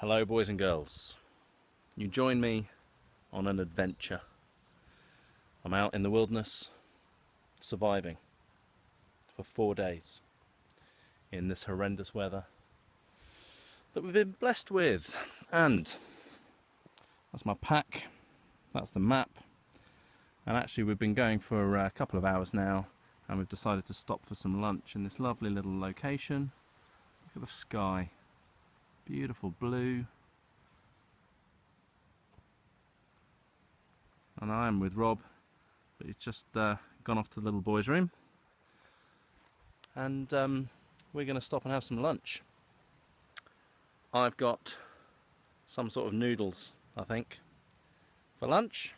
Hello boys and girls, you join me on an adventure. I'm out in the wilderness, surviving for 4 days in this horrendous weather that we've been blessed with. And that's my pack, that's the map, and actually we've been going for a couple of hours now, and we've decided to stop for some lunch in this lovely little location. Look at the sky. Beautiful blue. And I am with Rob, but he's just gone off to the little boy's room. And we're going to stop and have some lunch. I've got some sort of noodles, I think, for lunch.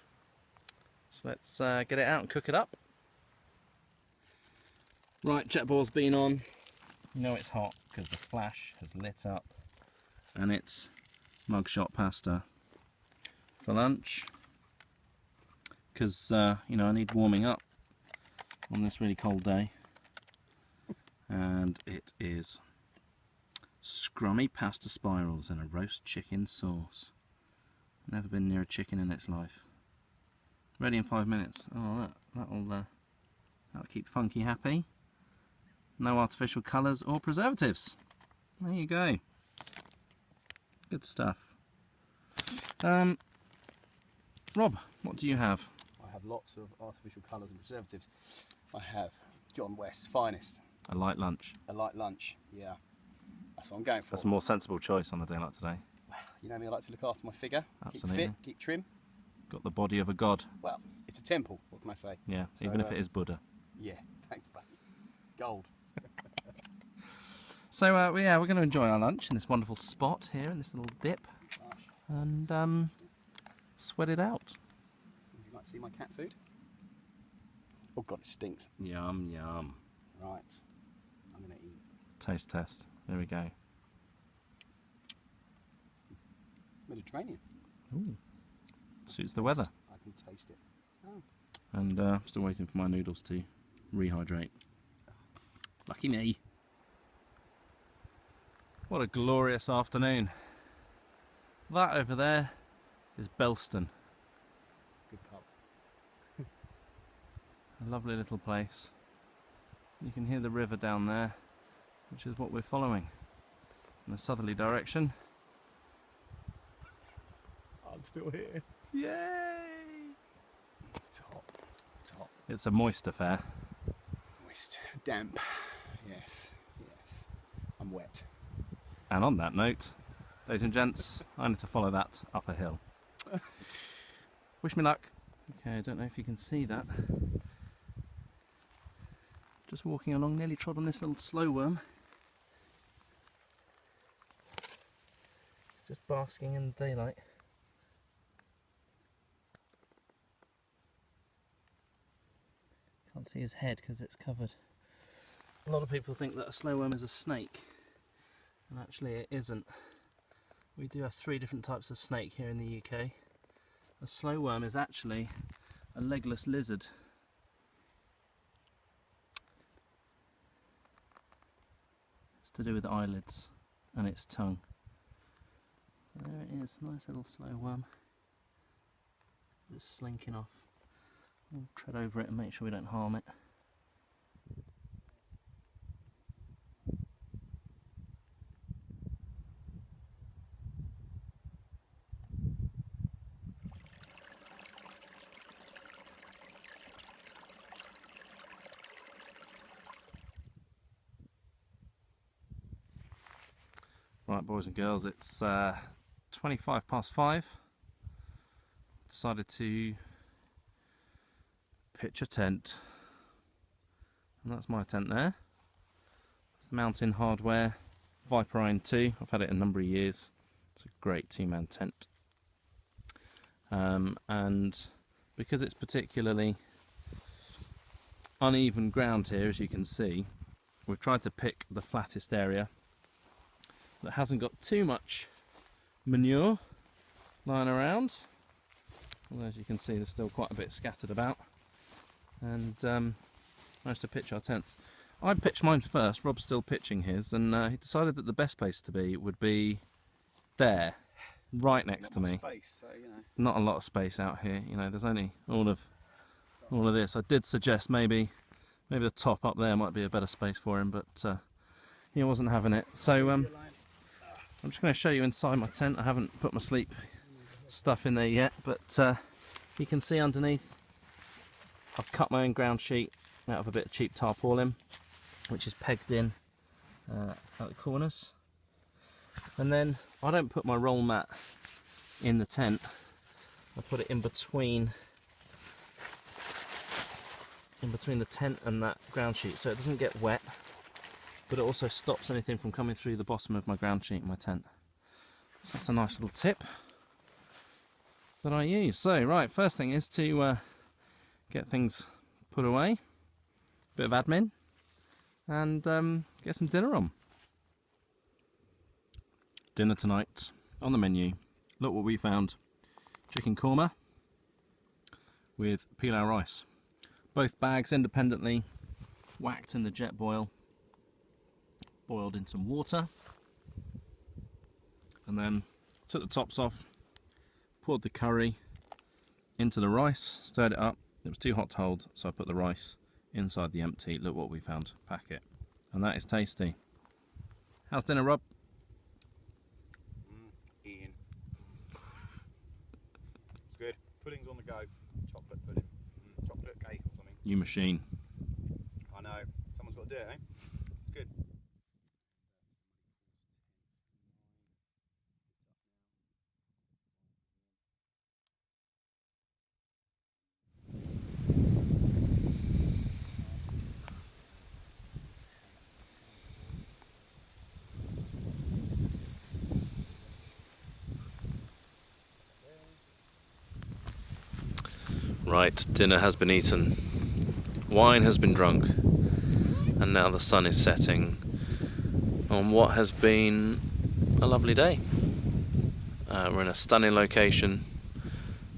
So let's get it out and cook it up. Right, jet ball's been on. You know it's hot because the flash has lit up. And it's mugshot pasta for lunch because you know, I need warming up on this really cold day. And it is scrummy pasta spirals and a roast chicken sauce. Never been near a chicken in its life. Ready in 5 minutes. Oh, that'll keep Funky happy. No artificial colours or preservatives. There you go. Good stuff. Rob, what do you have? I have lots of artificial colours and preservatives. I have John West's finest. A light lunch. A light lunch, yeah. That's what I'm going for. That's a more sensible choice on a day like today. You know me, I like to look after my figure. Absolutely. Keep fit, keep trim. Got the body of a god. Well, it's a temple, what can I say? Yeah, so, even if it is Buddha. Yeah, thanks buddy. Gold. So yeah, we're going to enjoy our lunch in this wonderful spot here in this little dip, and sweat it out. Would you like to see my cat food? Oh god, it stinks. Yum yum. Right, I'm going to eat. Taste test. There we go. Mediterranean. Ooh. Suits the weather. I can taste it. Oh. And still waiting for my noodles to rehydrate. Lucky me. What a glorious afternoon. That over there is Belston. Good pub. A lovely little place. You can hear the river down there, which is what we're following in a southerly direction. I'm still here. Yay! It's hot. It's hot. It's a moist affair. Moist. Damp. Yes. Yes. I'm wet. And on that note, ladies and gents, I need to follow that up a hill. Wish me luck. Okay, I don't know if you can see that. Just walking along, nearly trod on this little slow worm. Just basking in the daylight. Can't see his head because it's covered. A lot of people think that a slow worm is a snake. And actually it isn't. We do have 3 different types of snake here in the UK. A slow worm is actually a legless lizard. It's to do with the eyelids and its tongue. There it is, nice little slow worm. Just slinking off. We'll tread over it and make sure we don't harm it. Right, boys and girls, it's 5:25. Decided to pitch a tent, and that's my tent there. It's the Mountain Hardware Viper Iron 2. I've had it a number of years. It's a great 2-man tent, and because it's particularly uneven ground here, as you can see, we've tried to pick the flattest area that hasn't got too much manure lying around. Well, as you can see, there's still quite a bit scattered about, and managed to pitch our tents. I pitched mine first, Rob's still pitching his, and he decided that the best place to be would be there, right next to Not much me. space, so you know. Not a lot of space out here. You know, there's only all of this. I did suggest maybe the top up there might be a better space for him, but he wasn't having it. So I'm just going to show you inside my tent. I haven't put my sleep stuff in there yet, but you can see underneath I've cut my own ground sheet out of a bit of cheap tarpaulin, which is pegged in at the corners. And then I don't put my roll mat in the tent, I put it in between the tent and that ground sheet, so it doesn't get wet, but it also stops anything from coming through the bottom of my ground sheet in my tent. So that's a nice little tip that I use. So right, first thing is to get things put away, bit of admin, and get some dinner on. Dinner tonight on the menu. Look what we found: chicken korma with pilau rice. Both bags independently whacked in the jet boil, boiled in some water, and then took the tops off, poured the curry into the rice, stirred it up. It was too hot to hold, so I put the rice inside the empty, look what we found, packet. And that is tasty. How's dinner, Rob? Ian. It's good. Pudding's on the go. Chocolate pudding. Chocolate cake or something. You machine. I know. Someone's got to do it, eh? It's good. Right, dinner has been eaten, wine has been drunk, and now the sun is setting on what has been a lovely day. We're in a stunning location,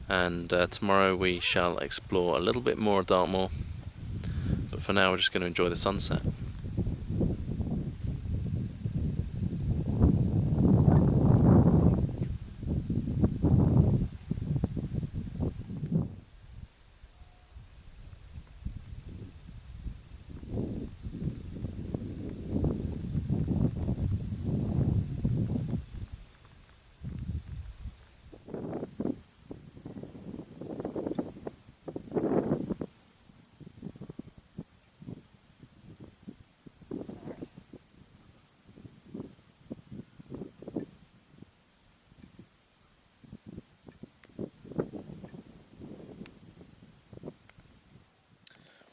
and tomorrow we shall explore a little bit more of Dartmoor, but for now we're just going to enjoy the sunset.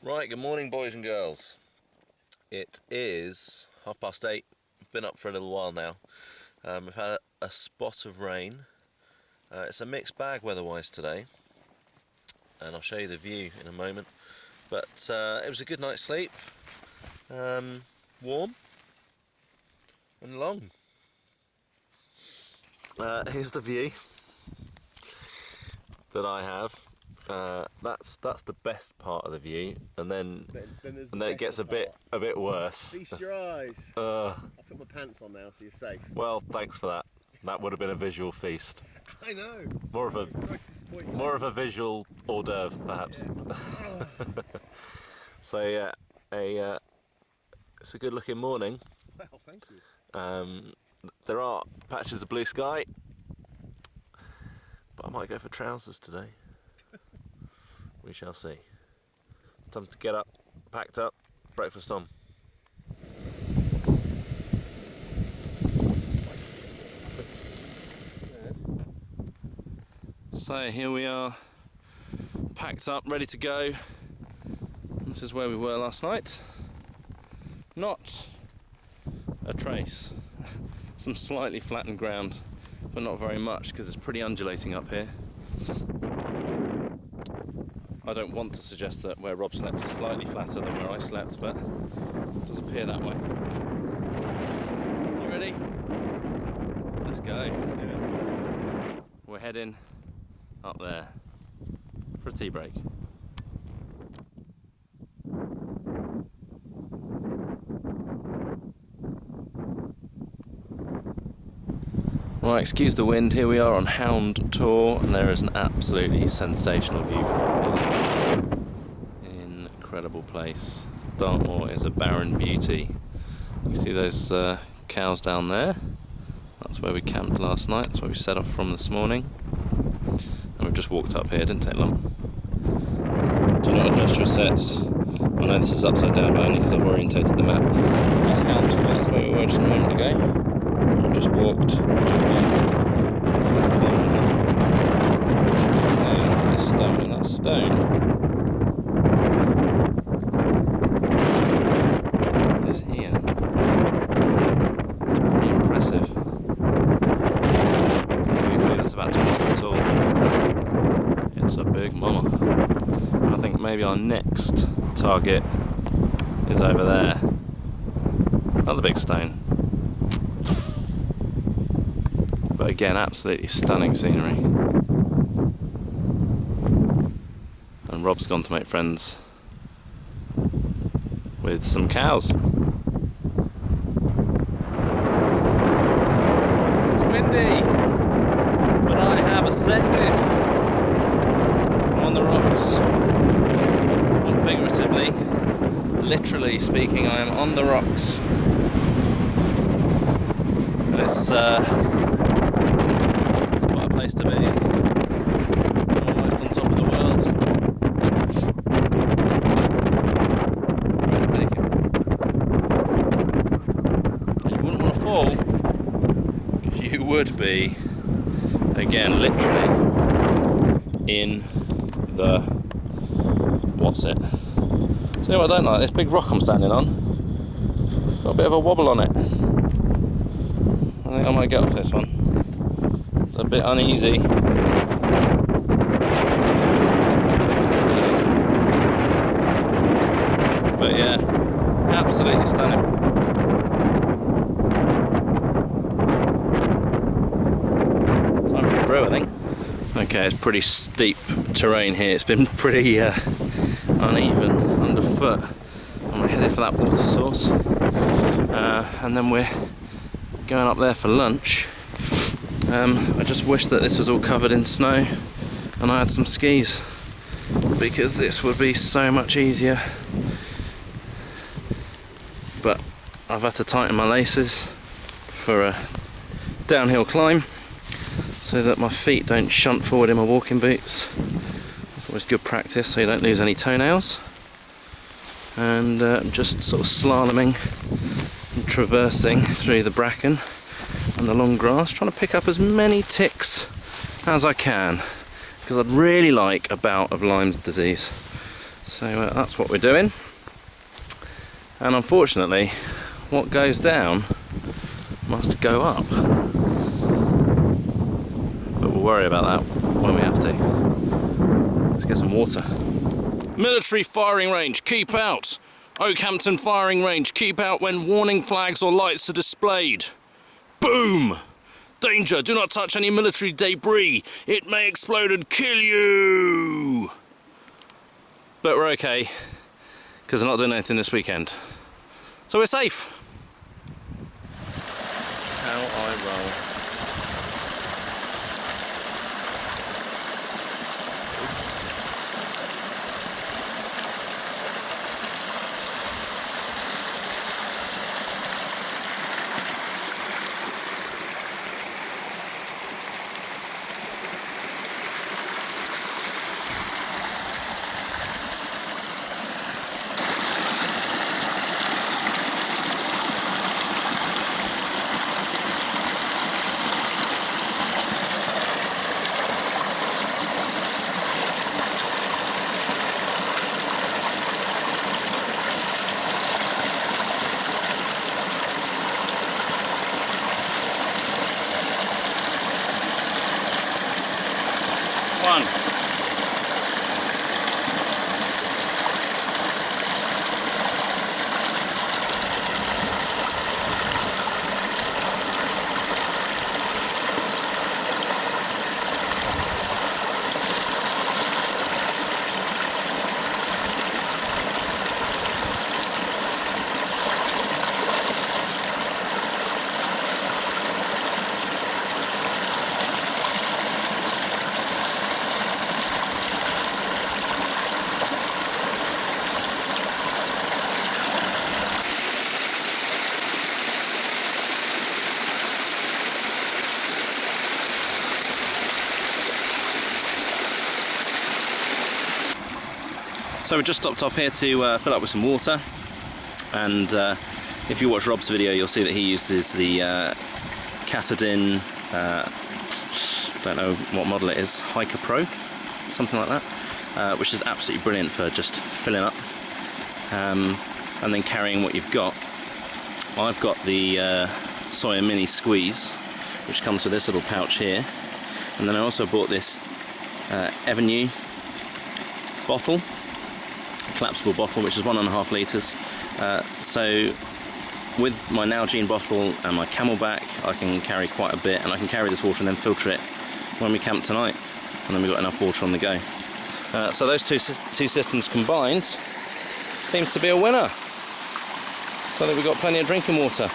Right, good morning boys and girls. It is 8:30. We've been up for a little while now. We've had a spot of rain. It's a mixed bag weather-wise today, and I'll show you the view in a moment. But it was a good night's sleep, warm and long. Here's the view that I have. That's the best part of the view, and then it gets a bit worse. Feast your eyes. Uh, I'll put my pants on now so you're safe. well, thanks for that. That would have been a visual feast. I know. More of a visual hors d'oeuvre, perhaps. Yeah. So yeah, it's a good looking morning. Well, thank you. There are patches of blue sky, but I might go for trousers today. We shall see. Time to get up, packed up, breakfast on. So here we are, packed up, ready to go. This is where we were last night. Not a trace. Some slightly flattened ground, but not very much because it's pretty undulating up here. I don't want to suggest that where Rob slept is slightly flatter than where I slept, but it does appear that way. You ready? Let's go. Let's do it. We're heading up there for a tea break. Right, excuse the wind, here we are on Hound Tor, and there is an absolutely sensational view from up here. Incredible place. Dartmoor is a barren beauty. You see those cows down there? That's where we camped last night, that's where we set off from this morning. And we've just walked up here, didn't take long. Do not adjust your sets. I know this is upside down, but only because I've orientated the map. That's Hound Tor, that's where we were just a moment ago. And we've just walked over into the farm now. This stone, and that stone is here. It's pretty impressive. That's about 20 foot tall. It's a big mama. And I think maybe our next target is over there. Another big stone. But again, absolutely stunning scenery. And Rob's gone to make friends with some cows. It's windy, but I have ascended. I'm on the rocks. Not figuratively, literally speaking, I am on the rocks. And it's quite a place to be. I'm almost on top of the world. Breathtaking. And you wouldn't want to fall, because you would be, again, literally in the what's it? See what I don't like? This big rock I'm standing on. It's got a bit of a wobble on it. I think I might get off this one. It's a bit uneasy. But yeah, absolutely stunning. Time for a brew, I think. Okay, it's pretty steep terrain here. It's been pretty uneven underfoot. And we're headed for that water source. And then we're going up there for lunch. I just wish that this was all covered in snow and I had some skis, because this would be so much easier. But I've had to tighten my laces for a downhill climb so that my feet don't shunt forward in my walking boots. It's always good practice so you don't lose any toenails. And I'm just sort of slaloming and traversing through the bracken and the long grass, trying to pick up as many ticks as I can, because I'd really like a bout of Lyme's disease. So that's what we're doing. And unfortunately, what goes down must go up. But we'll worry about that when we have to. Let's get some water. Military firing range, keep out. Oakhampton firing range, keep out when warning flags or lights are displayed. Boom! Danger, do not touch any military debris. It may explode and kill you! But we're okay, because I'm not doing anything this weekend. So we're safe. How I roll. So we just stopped off here to fill up with some water, and if you watch Rob's video you'll see that he uses the Katadyn, don't know what model it is, Hiker Pro, something like that, which is absolutely brilliant for just filling up and then carrying what you've got. I've got the Sawyer Mini Squeeze, which comes with this little pouch here, and then I also bought this Avenue bottle, collapsible bottle, which is 1.5 litres. So with my Nalgene bottle and my Camelback, I can carry quite a bit, and I can carry this water and then filter it when we camp tonight, and then we've got enough water on the go. So those two systems combined seems to be a winner, so that we've got plenty of drinking water.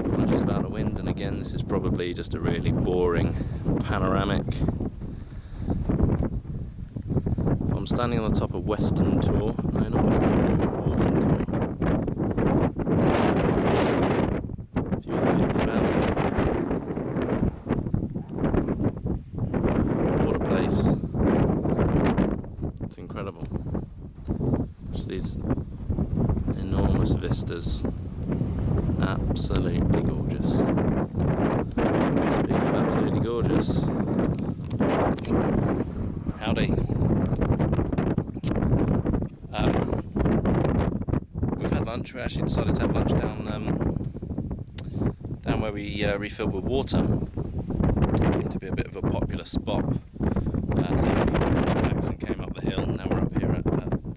Apologies about the wind, and again this is probably just a really boring panoramic. I'm standing on the top of Western Tor. No, not Western Tor, Hound Tor. A few other people about. What a place. It's incredible. Just these enormous vistas. Absolutely gorgeous. Speaking of absolutely gorgeous. Howdy. We've had lunch. We actually decided to have lunch down where we refilled with water. It seemed to be a bit of a popular spot. So we relaxed and came up the hill. Now we're up here at Hound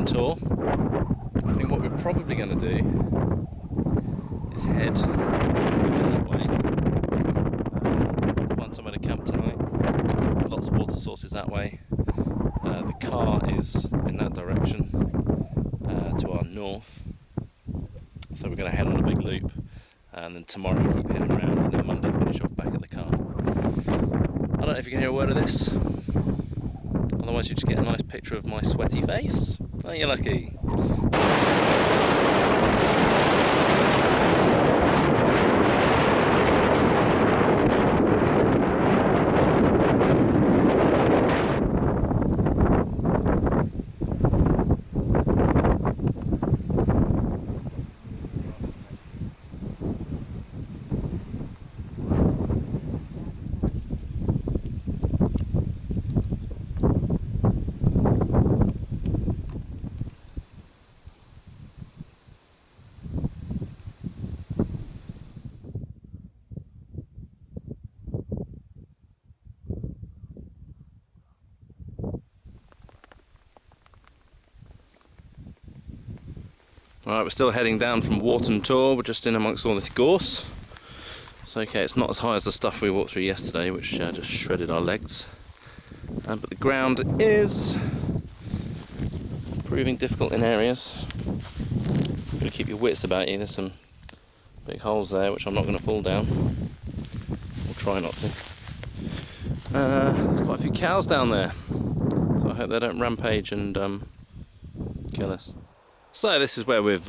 Tor. I think what we're probably going to do is head that way. Find somewhere to camp tonight. There's lots of water sources that way. The car is in that direction, to our north, so we're going to head on a big loop, and then tomorrow we keep heading around, and then Monday finish off back at the car. I don't know if you can hear a word of this, otherwise you just get a nice picture of my sweaty face. Oh, you're lucky. Alright, we're still heading down from Hound Tor. We're just in amongst all this gorse. It's okay, it's not as high as the stuff we walked through yesterday, which just shredded our legs. But the ground is proving difficult in areas. You've got to keep your wits about you. There's some big holes there, which I'm not going to fall down. Or try not to. There's quite a few cows down there, so I hope they don't rampage and kill us. So this is where we've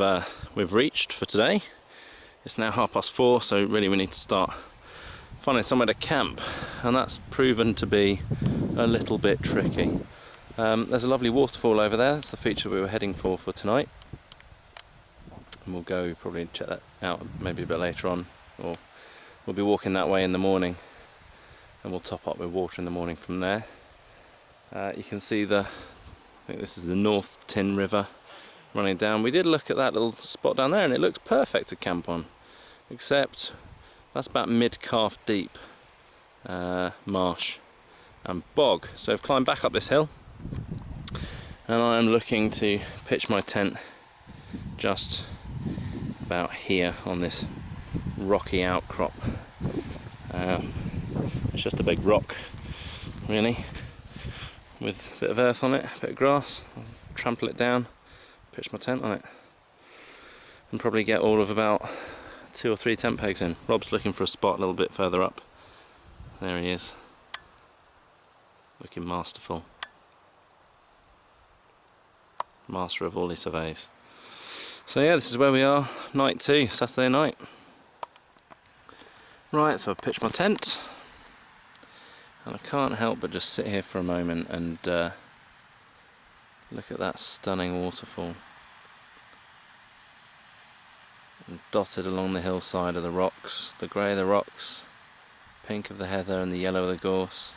reached for today. It's now 4:30, so really we need to start finding somewhere to camp, and that's proven to be a little bit tricky. There's a lovely waterfall over there. That's the feature we were heading for tonight, and we'll go probably check that out maybe a bit later on, or we'll be walking that way in the morning, and we'll top up with water in the morning from there. You can see I think this is the North Tin River running down. We did look at that little spot down there and it looks perfect to camp on, except that's about mid-calf deep marsh and bog. So I've climbed back up this hill, and I'm looking to pitch my tent just about here on this rocky outcrop. It's just a big rock really, with a bit of earth on it, a bit of grass. I'll trample it down, pitch my tent on it, and probably get all of about 2 or 3 tent pegs in. Rob's looking for a spot a little bit further up. There he is, looking masterful. Master of all he surveys. So yeah, this is where we are, night 2, Saturday night. Right, so I've pitched my tent. And I can't help but just sit here for a moment and look at that stunning waterfall. And dotted along the hillside are the rocks, the grey of the rocks, pink of the heather and the yellow of the gorse.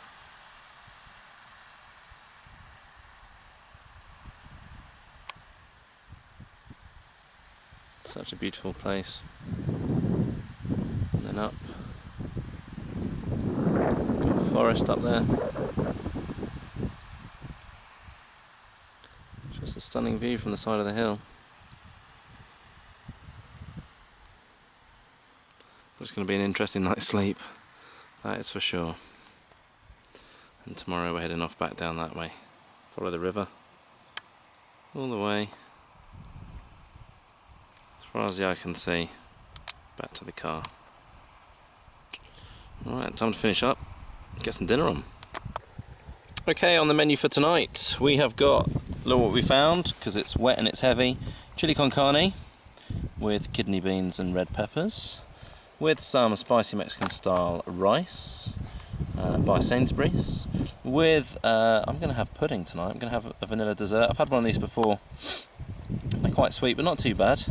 Such a beautiful place. And then up, got a forest up there. Just a stunning view from the side of the hill. It's going to be an interesting night's sleep, that is for sure. And tomorrow we're heading off back down that way. Follow the river all the way, as far as the eye can see, back to the car. Alright, time to finish up, get some dinner on. Okay, on the menu for tonight we have got, look what we found, because it's wet and it's heavy, chili con carne with kidney beans and red peppers, with some spicy Mexican style rice by Sainsbury's, with, I'm going to have pudding tonight. I'm going to have a vanilla dessert. I've had one of these before. They're quite sweet but not too bad.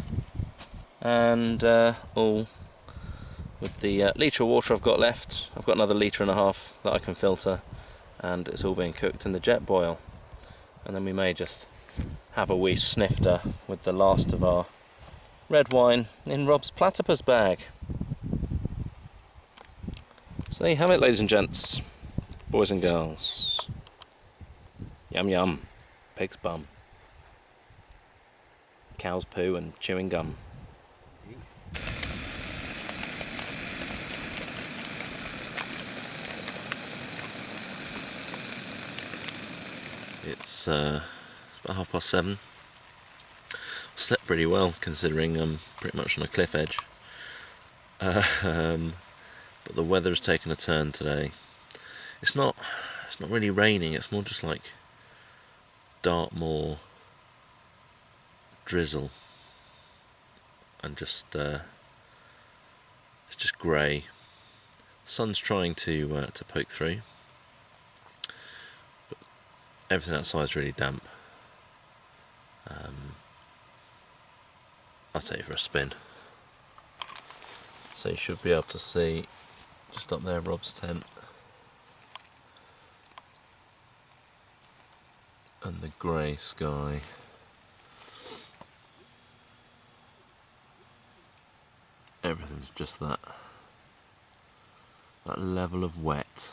And all with the litre of water I've got left. I've got another litre and a half that I can filter, and it's all being cooked in the jet boil. And then we may just have a wee snifter with the last of our red wine in Rob's platypus bag. So there you have it, ladies and gents, boys and girls. Yum yum, pig's bum, cow's poo and chewing gum. It's about 7:30. Slept pretty well considering I'm pretty much on a cliff edge. But the weather's taken a turn today. It's not really raining, it's more just like Dartmoor drizzle, and just it's just grey. Sun's trying to poke through, but everything outside's really damp. I'll take you for a spin. So you should be able to see just up there Rob's tent and the grey sky. Everything's just that level of wet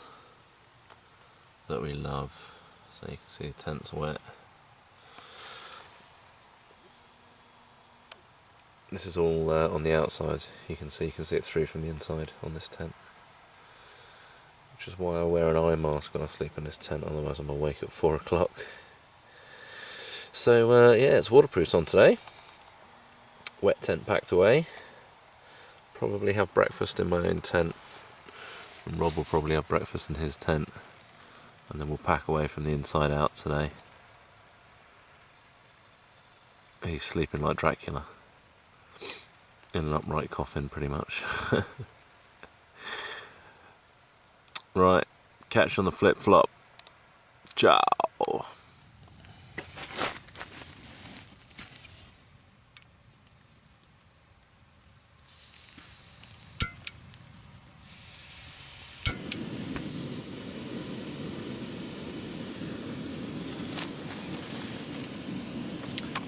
that we love. So you can see the tent's wet. This is all on the outside. You can see it through from the inside on this tent, which is why I wear an eye mask when I sleep in this tent, otherwise I'm awake at 4 o'clock. So yeah, it's waterproofed on today. Wet tent packed away. Probably have breakfast in my own tent, and Rob will probably have breakfast in his tent, and then we'll pack away from the inside out today. He's sleeping like Dracula, in an upright coffin pretty much. Right, catch you on the flip flop. Ciao.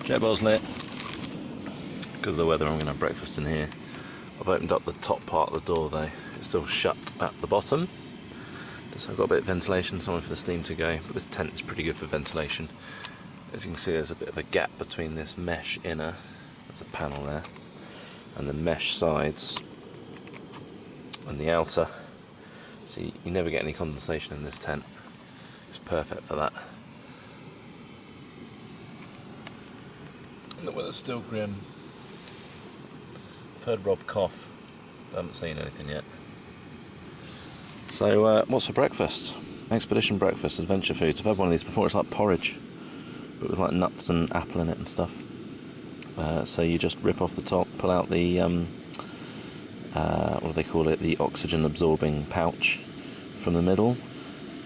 Jet bowl's lit. Because of the weather, I'm going to have breakfast in here. I've opened up the top part of the door though. It's still shut at the bottom. So I've got a bit of ventilation, somewhere for the steam to go, but this tent is pretty good for ventilation. As you can see, there's a bit of a gap between this mesh inner, there's a panel there, and the mesh sides and the outer. So you never get any condensation in this tent. It's perfect for that. And the weather's still grim. I've heard Rob cough. I haven't seen anything yet. So what's for breakfast? Expedition breakfast, adventure foods. I've had one of these before. It's like porridge, but with like nuts and apple in it and stuff. So you just rip off the top, pull out the what do they call it? The oxygen absorbing pouch from the middle,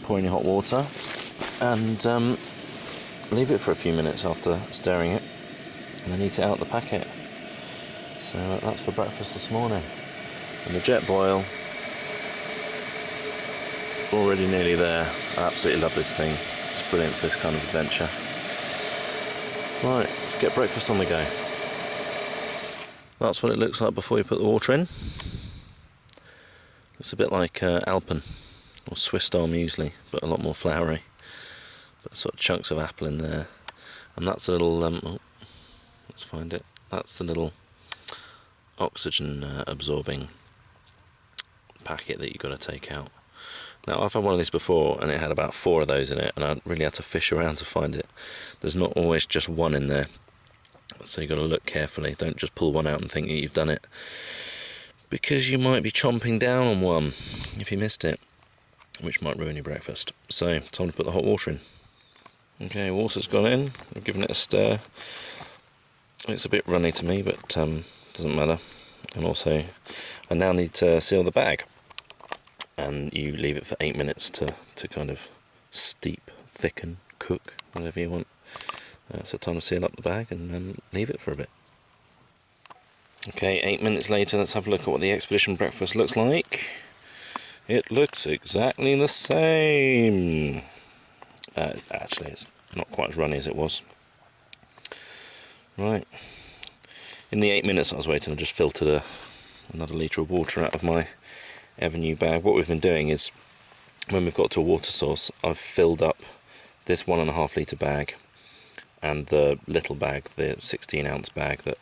pour in your hot water and leave it for a few minutes after stirring it, and then eat it out the packet. So that's for breakfast this morning. And the jet boil is already nearly there. I absolutely love this thing. It's brilliant for this kind of adventure. Right, let's get breakfast on the go. That's what it looks like before you put the water in. Looks a bit like Alpen or Swiss style muesli, but a lot more floury. But sort of chunks of apple in there. And that's a little, let's find it. That's the little oxygen absorbing packet that you've got to take out. Now, I've had one of these before and it had about 4 of those in it, and I really had to fish around to find it. There's not always just one in there, so you've got to look carefully. Don't just pull one out and think that you've done it, because you might be chomping down on one if you missed it, which might ruin your breakfast. So, time to put the hot water in. Okay, water's gone in. I've given it a stir. It's a bit runny to me, but doesn't matter. And also, I now need to seal the bag. And you leave it for 8 minutes to kind of steep, thicken, cook, whatever you want. So time to seal up the bag and leave it for a bit. Okay, 8 minutes later, let's have a look at what the expedition breakfast looks like. It looks exactly the same. Actually, it's not quite as runny as it was. Right. In the 8 minutes I was waiting, I just filtered another litre of water out of my ever-new bag. What we've been doing is, when we've got to a water source, I've filled up this 1.5 litre bag and the little bag, the 16-ounce bag that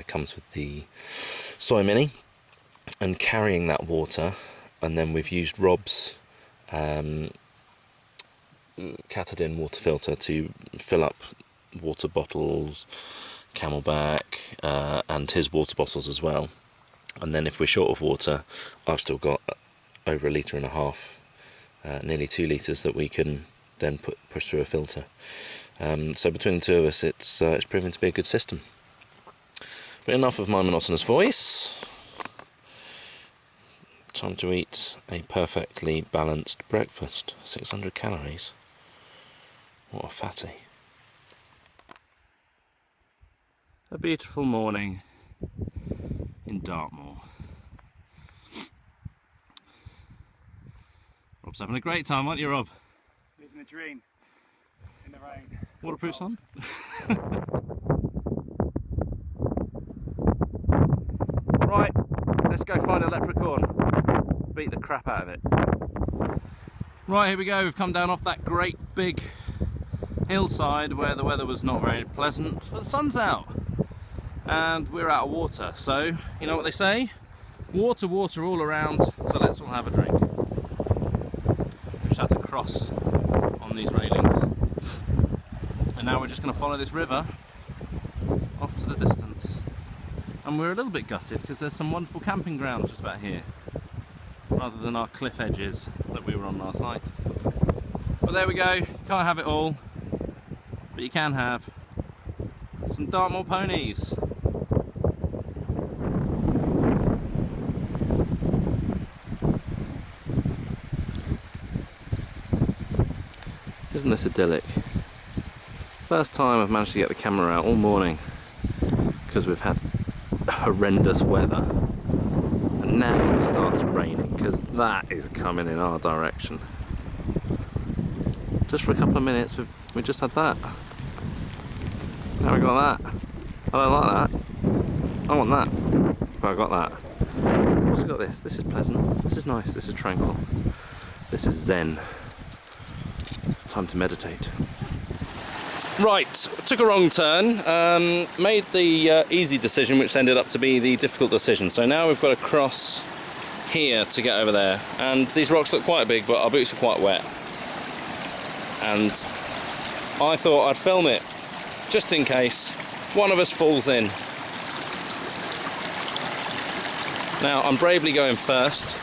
comes with the Soy Mini, and carrying that water. And then we've used Rob's Catadin water filter to fill up water bottles, Camelback, and his water bottles as well. And then if we're short of water, I've still got over 1.5 litres, nearly 2 litres that we can then push through a filter. So between the two of us, it's proven to be a good system. But enough of my monotonous voice. Time to eat a perfectly balanced breakfast. 600 calories. What a fatty. A beautiful morning in Dartmoor. Rob's having a great time, aren't you, Rob? Living a dream in the rain. Waterproof sun? Right, let's go find a leprechaun. Beat the crap out of it. Right, here we go. We've come down off that great big hillside where the weather was not very pleasant, but the sun's out. And we're out of water, so you know what they say, water all around, so let's all have a drink. We just had to cross on these railings, and now we're just going to follow this river off to the distance. And we're a little bit gutted because there's some wonderful camping ground just about here, rather than our cliff edges that we were on last night. But there we go, you can't have it all, but you can have some Dartmoor ponies. Isn't this idyllic? First time I've managed to get the camera out all morning because we've had horrendous weather, and now it starts raining because that is coming in our direction. Just for a couple of minutes we just had that. Now we got that. I don't like that. I want that. But I got that. I've also got this. This is pleasant. This is nice. This is tranquil. This is zen. Time to meditate. Right, took a wrong turn. Made the easy decision, which ended up to be the difficult decision. So now we've got to cross here to get over there. And these rocks look quite big, but our boots are quite wet. And I thought I'd film it, just in case one of us falls in. Now, I'm bravely going first.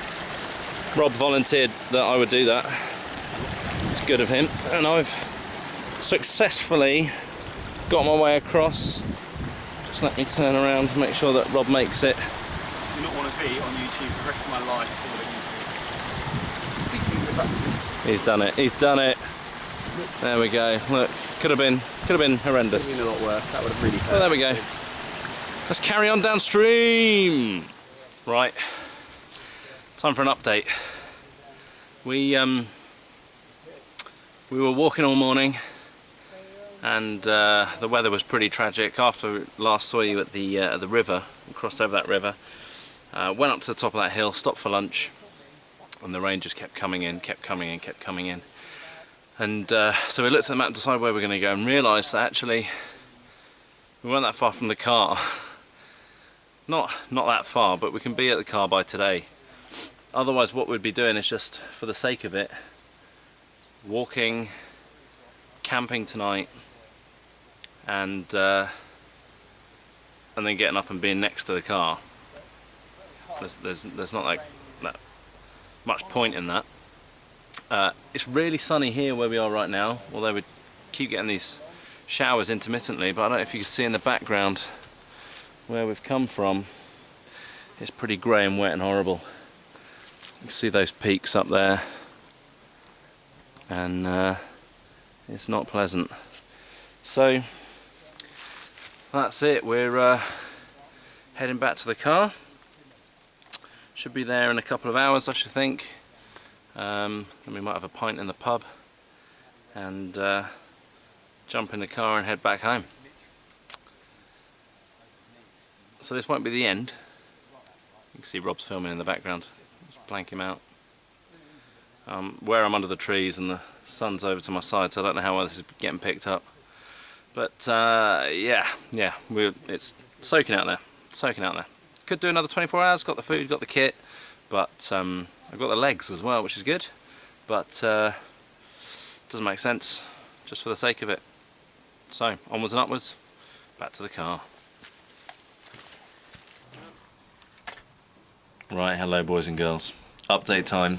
Rob volunteered that I would do that. It's good of him. And I've successfully got my way across. Just let me turn around to make sure that Rob makes it. I do not want to be on YouTube for the rest of my life falling into He's done it. He's done it. There we go. Look, could have been horrendous. Could have been a lot worse. That would have really hurt. Well, there we go. Let's carry on downstream. Right. Time for an update. We were walking all morning, and the weather was pretty tragic. After we last saw you at the river, we crossed over that river, went up to the top of that hill, stopped for lunch, and the rain just kept coming in, kept coming in, kept coming in. And so we looked at the map and decided where we were going to go, and realised that actually we weren't that far from the car. Not that far, but we can be at the car by today. Otherwise, what we'd be doing is just, for the sake of it, walking, camping tonight, and then getting up and being next to the car. There's not like that much point in that. It's really sunny here where we are right now, although we keep getting these showers intermittently, but I don't know if you can see in the background where we've come from. It's pretty grey and wet and horrible. You can see those peaks up there, and it's not pleasant. So that's it, we're heading back to the car. Should be there in a couple of hours, I should think. Then we might have a pint in the pub and jump in the car and head back home. So this won't be the end. You can see Rob's filming in the background. Just blank him out. Where I'm under the trees and the sun's over to my side, so I don't know how well this is getting picked up. But yeah, it's soaking out there, soaking out there. Could do another 24 hours, got the food, got the kit, but I've got the legs as well, which is good, but doesn't make sense, just for the sake of it. So, onwards and upwards, back to the car. Right, hello boys and girls. Update time.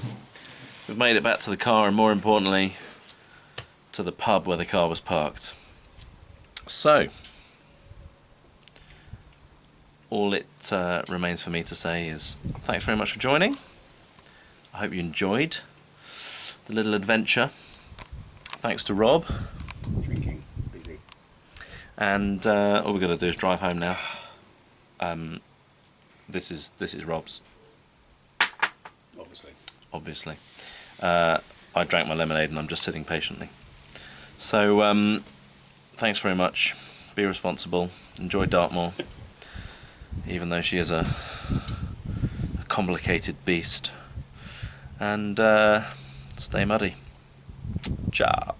We've made it back to the car, and more importantly, to the pub where the car was parked. So, all it remains for me to say is thanks very much for joining. I hope you enjoyed the little adventure. Thanks to Rob. Drinking, busy. And all we've got to do is drive home now. This is Rob's. Obviously. I drank my lemonade and I'm just sitting patiently. So thanks very much. Be responsible. Enjoy Dartmoor. Even though she is a complicated beast. And stay muddy. Ciao.